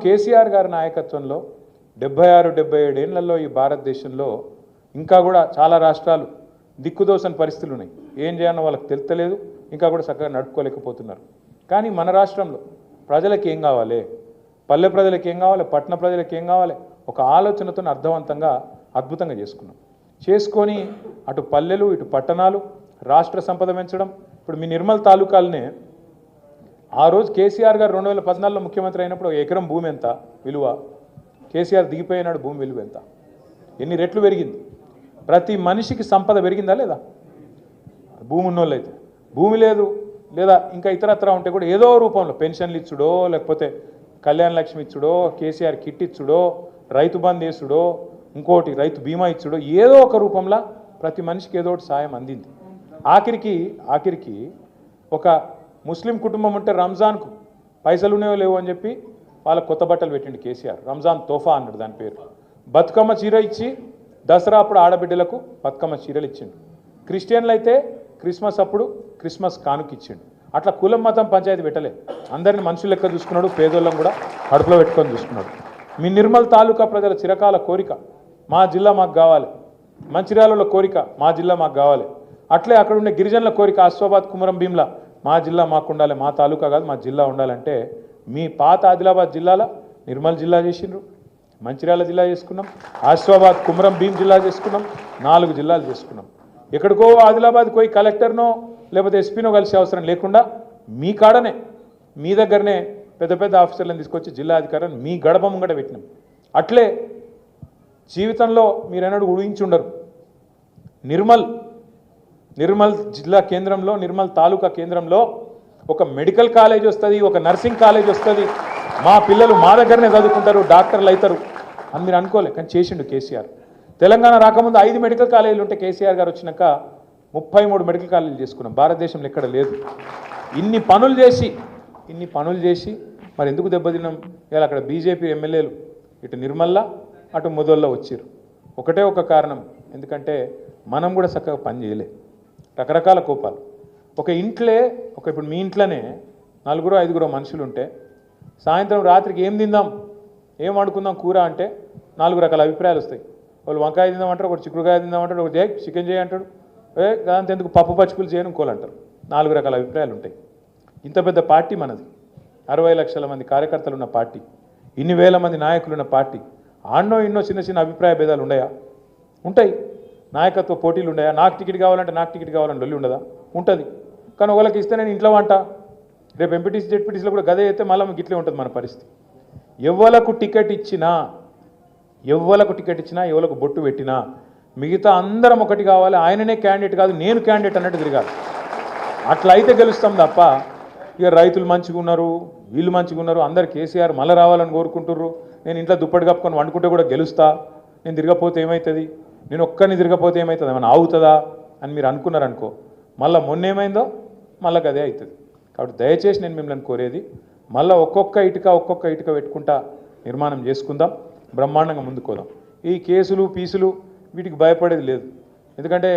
కేసీఆర్ గారి నాయకత్వంలో 76-77 ఏళ్లలో ఈ భారతదేశంలో ఇంకా కూడా చాలా రాష్ట్రాలు దిక్కుదోసని పరిస్థితులు ఉన్నాయి. ఏం చేయాలో వాళ్ళకి తెలుస్తలేదు, ఇంకా కూడా చక్కగా నడుపుకోలేకపోతున్నారు. కానీ మన రాష్ట్రంలో ప్రజలకు ఏం కావాలి, పల్లె ప్రజలకు ఏం కావాలి, పట్టణ ప్రజలకు ఏం కావాలి, ఒక ఆలోచనతో అర్థవంతంగా అద్భుతంగా చేసుకొని అటు పల్లెలు ఇటు పట్టణాలు రాష్ట్ర సంపద పెంచడం. ఇప్పుడు మీ నిర్మల్ తాలూకాలనే ఆ రోజు కేసీఆర్ గారు 2014లో ముఖ్యమంత్రి అయినప్పుడు ఒక ఎకరం భూమి ఎంత విలువ, కేసీఆర్ దిగిపోయినాడు భూమి విలువ ఎంత, ఎన్ని రెట్లు పెరిగింది. ప్రతి మనిషికి సంపద పెరిగిందా లేదా? భూమి ఉన్నోళ్ళు అయితే, భూమి లేదు లేదా ఇంకా ఇతరత్ర ఉంటే కూడా ఏదో రూపంలో పెన్షన్లు ఇచ్చుడో, లేకపోతే కళ్యాణ లక్ష్మి ఇచ్చుడో, కేసీఆర్ కిట్ ఇచ్చుడో, రైతు బంద్ వేసుడో, ఇంకోటి రైతు బీమా ఇచ్చుడో, ఏదో ఒక రూపంలో ప్రతి మనిషికి ఏదో ఒకటి సాయం అందింది. ఆఖరికి ఒక ముస్లిం కుటుంబం ఉంటే రంజాన్కు పైసలు ఉన్నాయో లేవో అని చెప్పి వాళ్ళకు కొత్త బట్టలు పెట్టిండు కేసీఆర్. రంజాన్ తోఫా అన్నాడు దాని పేరు. బతుకమ్మ చీర ఇచ్చి దసరా అప్పుడు ఆడబిడ్డలకు బతుకమ్మ చీరలు ఇచ్చిండు. క్రిస్టియన్లు అయితే క్రిస్మస్ అప్పుడు క్రిస్మస్ కానుక ఇచ్చిండు. అట్లా కులం మతం పంచాయతీ పెట్టలే, అందరిని మనుషులు లెక్క చూసుకున్నాడు, పేదోళ్ళని కూడా కడుపులో పెట్టుకొని చూసుకున్నాడు. మీ నిర్మల్ తాలూకా ప్రజల చిరకాల కోరిక మా జిల్లా మాకు కావాలి, మంచిర్యాలలో కోరిక మా జిల్లా మాకు కావాలి, అట్లే అక్కడ ఉండే గిరిజనుల కోరిక ఆసిఫాబాద్ కుమరం భీమ్లా మా జిల్లా మాకు ఉండాలి, మా తాలూకా కాదు మా జిల్లా ఉండాలంటే మీ పాత ఆదిలాబాద్ జిల్లాలో నిర్మల్ జిల్లా చేసిండ్రు, మంచిర్యాల జిల్లా చేసుకున్నాం, ఆసిఫాబాద్ కుమరం భీం జిల్లా చేసుకున్నాం, 4 జిల్లాలు చేసుకున్నాం. ఎక్కడికో ఆదిలాబాద్కి పోయి కలెక్టర్నో లేకపోతే ఎస్పీనో కలిసే అవసరం లేకుండా మీ కాడనే మీ దగ్గరనే పెద్ద పెద్ద ఆఫీసర్లను తీసుకొచ్చి జిల్లా అధికారులను మీ గడప ముంగట పెట్టినాం. అట్లే జీవితంలో మీరెన్నడూ ఊహించి ఉండరు, నిర్మల్ జిల్లా కేంద్రంలో, నిర్మల్ తాలూకా కేంద్రంలో ఒక మెడికల్ కాలేజ్ వస్తుంది, ఒక నర్సింగ్ కాలేజ్ వస్తుంది, మా పిల్లలు మా దగ్గరనే చదువుకుంటారు, డాక్టర్లు అవుతారు అని మీరు అనుకోలే. కానీ చేసిండు కేసీఆర్. తెలంగాణ రాకముందు 5 మెడికల్ కాలేజీలు ఉంటే కేసీఆర్ గారు వచ్చినాక 33 మెడికల్ కాలేజీలు చేసుకున్నాం. భారతదేశంలో ఎక్కడ లేదు. ఇన్ని పనులు చేసి మరి ఎందుకు దెబ్బతిన్నాం? ఇలా అక్కడ బీజేపీ ఎమ్మెల్యేలు ఇటు నిర్మల్లా అటు ముదోల్లో వచ్చారు. ఒకటే ఒక కారణం, ఎందుకంటే మనం కూడా చక్కగా పని చేయలే, రకరకాల కోపాలు. ఇప్పుడు మీ ఇంట్లోనే 4-5 మనుషులు ఉంటే సాయంత్రం రాత్రికి ఏం తిందాం, ఏం వండుకుందాం కూర అంటే 4 రకాల అభిప్రాయాలు వస్తాయి. వాళ్ళు వంకాయ తిందామంటారు, ఒకటి చిక్కుడుకాయ తిందామంటాడు, ఒకటి చికెన్ చేయంటాడు, దాంతో ఎందుకు పప్పు పచ్చుకులు చేయను ఇంకోలంటారు. 4 రకాల అభిప్రాయాలు ఉంటాయి. ఇంత పెద్ద పార్టీ మనది, 60 లక్షల మంది కార్యకర్తలు ఉన్న పార్టీ, ఇన్ని వేల మంది నాయకులున్న పార్టీ. ఆన్నో ఇన్నో చిన్న అభిప్రాయ భేదాలు ఉన్నాయా? ఉంటాయి. నాయకత్వ పోటీలు ఉన్నాయా? నాకు టికెట్ కావాలంటే నాకు టికెట్ కావాలని డొల్లి ఉండదా? ఉంటుంది. కానీ ఒకళ్ళకి ఇస్తే నేను ఇంట్లో వంట, రేపు ఎంపీటీసీ జెడ్పీటీసీలో కూడా గదే అయితే మళ్ళీ మీకు ఇట్లే ఉంటుంది మన పరిస్థితి. ఎవరికి టికెట్ ఇచ్చినా, ఎవరికి బొట్టు పెట్టినా మిగతా అందరం ఒకటి కావాలి, ఆయననే క్యాండిడేట్ కాదు నేను క్యాండిడేట్ అన్నట్టు తిరగాలి. అట్లా అయితే గెలుస్తాం తప్ప ఇక రైతులు మంచిగా ఉన్నారు, వీళ్ళు మంచిగా ఉన్నారు, అందరు కేసీఆర్ మళ్ళీ రావాలని కోరుకుంటుర్రు, నేను ఇంట్లో దుప్పటి కప్పుకొని వండుకుంటే కూడా గెలుస్తా, నేను తిరగపోతే ఏమవుతుంది, నేను ఒక్కరిని తిరగపోతే ఏమవుతుంది, ఏమైనా ఆగుతుందా అని మీరు అనుకున్నారనుకో, మళ్ళీ మొన్న ఏమైందో మళ్ళీ అదే అవుతుంది. కాబట్టి దయచేసి నేను మిమ్మల్ని కోరేది, మళ్ళీ ఒక్కొక్క ఇటుక పెట్టుకుంటా నిర్మాణం చేసుకుందాం, బ్రహ్మాండంగా ముందుకోదాం. ఈ కేసులు పీసులు వీటికి భయపడేది లేదు. ఎందుకంటే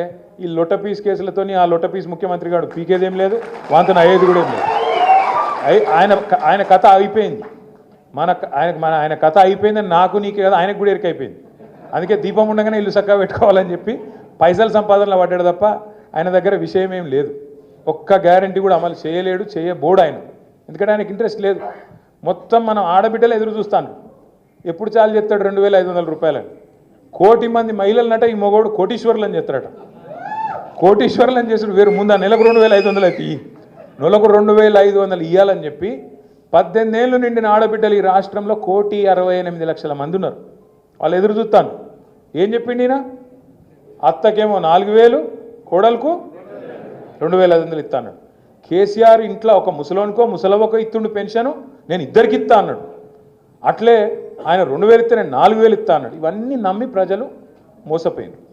ఈ లొట్ట పీస్ కేసులతోని ఆ లొట్ట పీస్ ముఖ్యమంత్రి గారు పీకేదేం లేదు, వాంతన అయ్యేది కూడా ఏం లేదు. ఆయన కథ అయిపోయింది. ఆయన కథ అయిపోయిందని నాకు నీకే కదా ఆయనకు కూడా ఎరికైపోయింది. అందుకే దీపం ఉండగానే ఇల్లు చక్కగా పెట్టుకోవాలని చెప్పి పైసల సంపాదనలో పడ్డాడు తప్ప ఆయన దగ్గర విషయం ఏం లేదు. ఒక్క గ్యారంటీ కూడా అమలు చేయబోడు ఆయన. ఎందుకంటే ఆయనకి ఇంట్రెస్ట్ లేదు. మొత్తం మనం ఆడబిడ్డలు ఎదురు చూస్తాను, ఎప్పుడు చాలు చెప్తాడు 2500 రూపాయలని. 1 కోటి మంది మహిళలనట ఈ మగోడు కోటీశ్వరులని చెప్తారట. కోటీశ్వరులని చేసుడు వేరు. ముందు ఆ నెలకు 2500 అయితే నెలకు 2500 ఇవ్వాలని చెప్పి 18 ఏళ్ళు నిండిన ఆడబిడ్డలు ఈ రాష్ట్రంలో 1,68,00,000 మంది ఉన్నారు. వాళ్ళు ఎదురు చూస్తాను. ఏం చెప్పిండి ఈయన? అత్తకేమో 4000, కోడలకు 2500 ఇస్తా అన్నాడు. కేసీఆర్ ఇంట్లో ఒక ముసలోనికో ముసలవకో ఇస్తుండు పెన్షను, నేను ఇద్దరికి ఇస్తా అన్నాడు. అట్లే ఆయన 2000 ఇస్తే నేను 4000 ఇస్తా అన్నాడు. ఇవన్నీ నమ్మి ప్రజలు మోసపోయినారు.